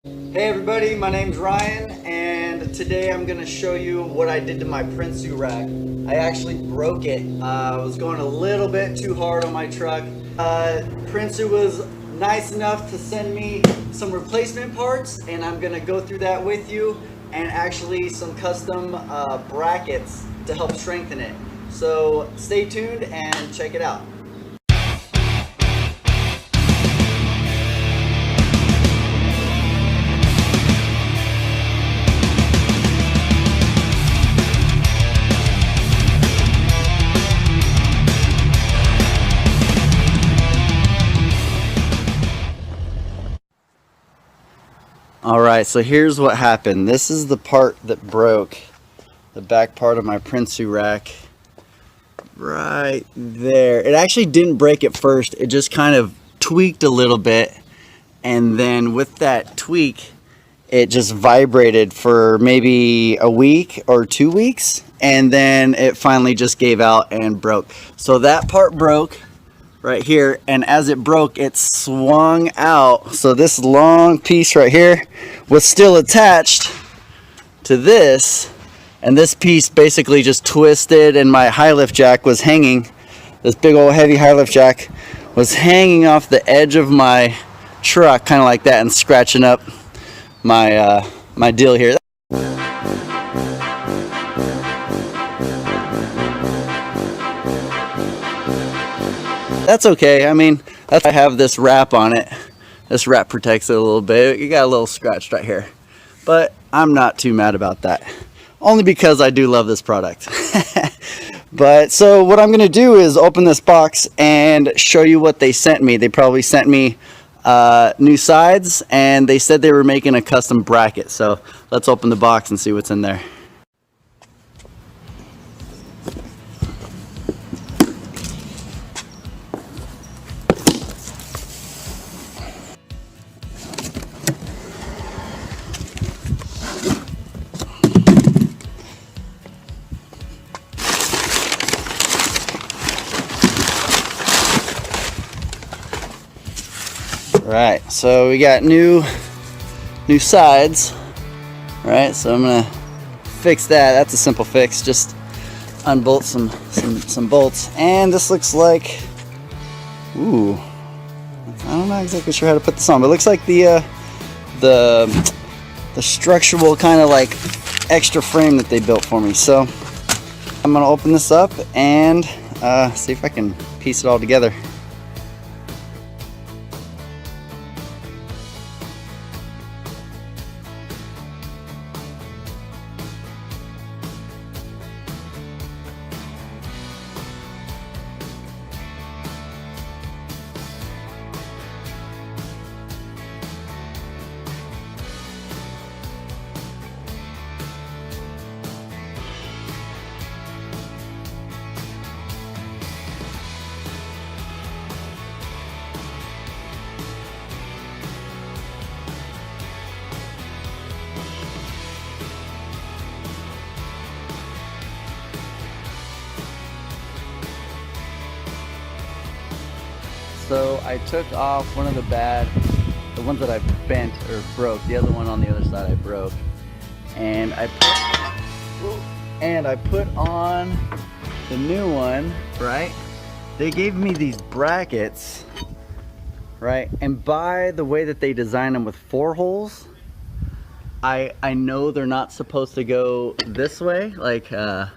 Hey everybody, my name's Ryan, and today I'm going to show you what I did to my Prinsu rack. I actually broke it. I was going a little bit too hard on my truck. Prinsu was nice enough to send me some replacement parts, and I'm going to go through that with you, and actually some custom brackets to help strengthen it. So stay tuned and check it out. Alright, so here's what happened. This is the part that broke, the back part of my Prinsu rack. Right there. It actually didn't break at first, it just kind of tweaked a little bit, and then with that tweak, it just vibrated for maybe a week or 2 weeks, and then it finally just gave out and broke. So that part broke right here, and as it broke, it swung out. So this long piece right here was still attached to this, and this piece basically just twisted, and my high lift jack was hanging. This big old heavy high lift jack was hanging off the edge of my truck, kind of like that, and scratching up my my deal here. That's okay. I mean, that's why I have this wrap on it. This wrap protects it a little bit. You got a little scratch right here, but I'm not too mad about that, only because I do love this product. But so what I'm gonna do is open this box and show you what they sent me. They probably sent me new sides, and they said they were making a custom bracket. So let's open the box and see what's in there. Right, so we got new sides. Right, so I'm gonna fix that. That's a simple fix. Just unbolt some bolts, and this looks like, ooh, I'm not exactly sure how to put this on, but it looks like the structural kind of like extra frame that they built for me. So I'm gonna open this up and see if I can piece it all together. So I took off one of the ones that I bent or broke. The other one on the other side I broke, and I put on the new one. Right? They gave me these brackets, right? And by the way that they design them with 4 holes, I know they're not supposed to go this way, like kind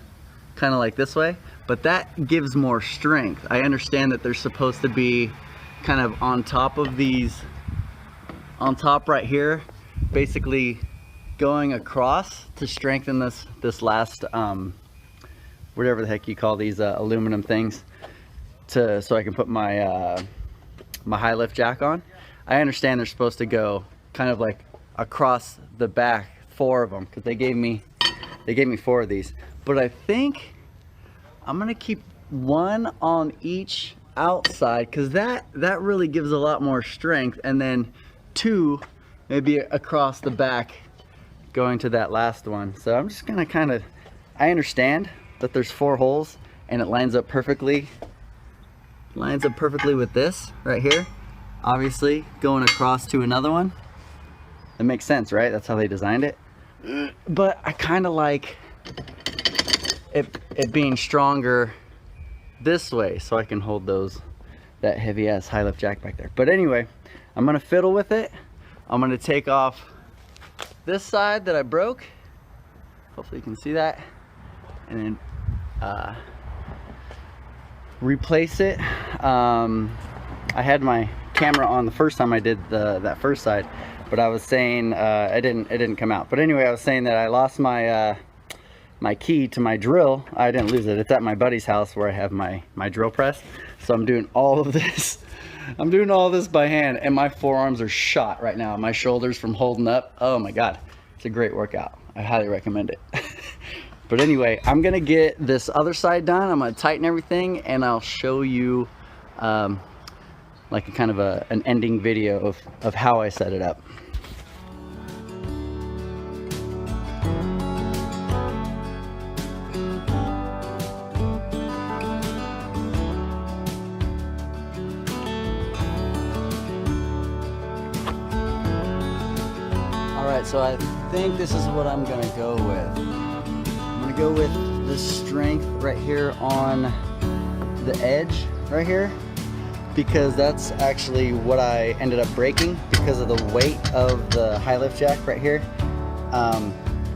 of like this way. But that gives more strength. I understand that they're supposed to be kind of on top of these, on top right here, basically going across to strengthen this last, whatever the heck you call these aluminum things, so I can put my my high lift jack on. I understand they're supposed to go kind of like across the back, 4 of them, because they gave me 4 of these. But I think I'm gonna keep 1 on each outside, because that really gives a lot more strength, and then 2 maybe across the back going to that last one. So I'm just gonna kind of, I understand that there's 4 holes and it lines up perfectly with this right here, obviously going across to another one. It makes sense, right? That's how they designed it. But I kind of like it being stronger this way, so I can hold that heavy ass high lift jack back there. But anyway, I'm gonna fiddle with it. I'm gonna take off this side that I broke. Hopefully you can see that. And then replace it. I had my camera on the first time I did that first side, but I was saying it didn't come out. But anyway, I was saying that I lost my my key to my drill. I didn't lose it. It's at my buddy's house where I have my drill press. So I'm doing all of this. I'm doing all this by hand, and my forearms are shot right now. My shoulders from holding up. Oh my God, it's a great workout. I highly recommend it. But anyway, I'm gonna get this other side done. I'm gonna tighten everything, and I'll show you like a kind of an ending video of how I set it up. Alright, so I think this is what I'm gonna go with. I'm gonna go with the strength right here on the edge right here, because that's actually what I ended up breaking because of the weight of the high lift jack right here.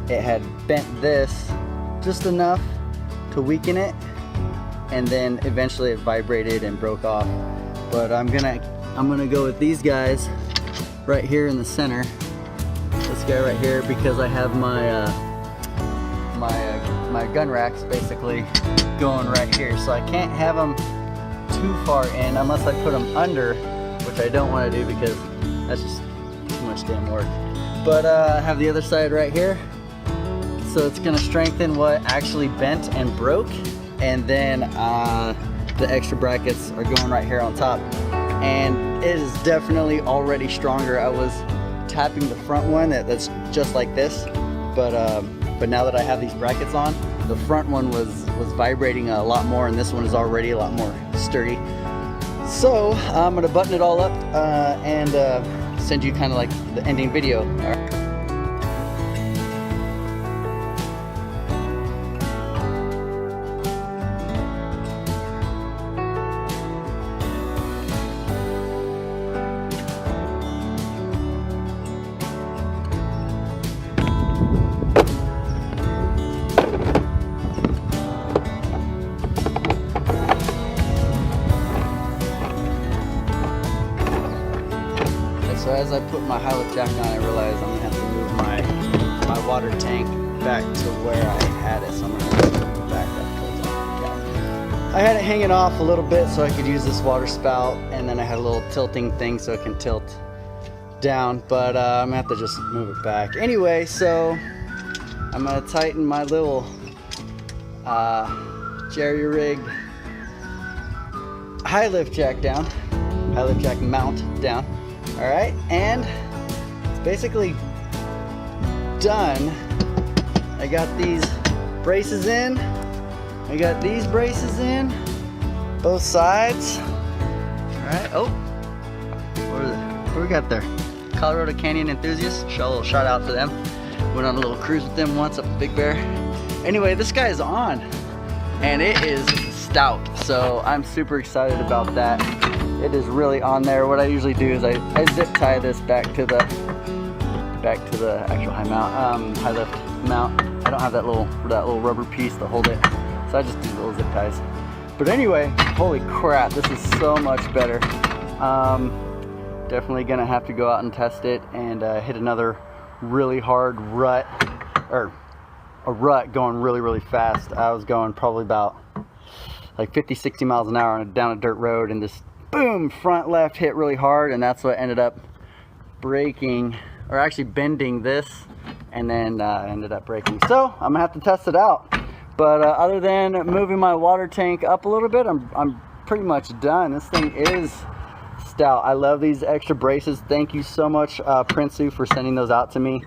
It had bent this just enough to weaken it, and then eventually it vibrated and broke off. But I'm gonna go with these guys right here in the center. This guy right here, because I have my my gun racks basically going right here, so I can't have them too far in unless I put them under, which I don't want to do because that's just too much damn work. But I have the other side right here, so it's gonna strengthen what actually bent and broke, and then the extra brackets are going right here on top, and it is definitely already stronger. I was tapping the front one that's just like this, but now that I have these brackets on, the front one was vibrating a lot more, and this one is already a lot more sturdy. So I'm gonna button it all up and send you kind of like the ending video. All right. So as I put my high lift jack on, I realized I'm gonna have to move my water tank back to where I had it. So I'm gonna have to move it back up towards the cap. I had it hanging off a little bit so I could use this water spout, and then I had a little tilting thing so it can tilt down, but I'm gonna have to just move it back. Anyway, so I'm gonna tighten my little jerry-rigged high lift jack down, high lift jack mount down. All right, and it's basically done. I got these braces in. I got these braces in, both sides. All right. Oh, what do we got there? Colorado Canyon enthusiasts. Show a little shout out to them. Went on a little cruise with them once up at Big Bear. Anyway, this guy is on, and it is stout. So I'm super excited about that. It is really on there. What I usually do is I zip tie this back to the actual high lift mount. I don't have that little rubber piece to hold it, so I just do little zip ties. But anyway, holy crap, this is so much better. Definitely gonna have to go out and test it and hit another really hard rut, or a rut going really fast. I was going probably about like 50-60 miles an hour down a dirt road, and just boom, front left hit really hard, and that's what ended up breaking, or actually bending this, and then ended up breaking. So I'm gonna have to test it out. But other than moving my water tank up a little bit, I'm pretty much done. This thing is stout. I love these extra braces. Thank you so much, Prinsu, for sending those out to me.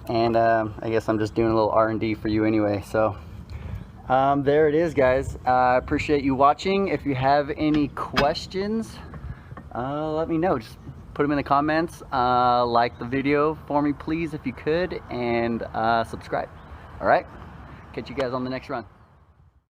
And I guess I'm just doing a little R&D for you anyway. So there it is, guys. I appreciate you watching. If you have any questions, let me know. Just put them in the comments. Like the video for me, please, if you could, and subscribe. All right, catch you guys on the next run.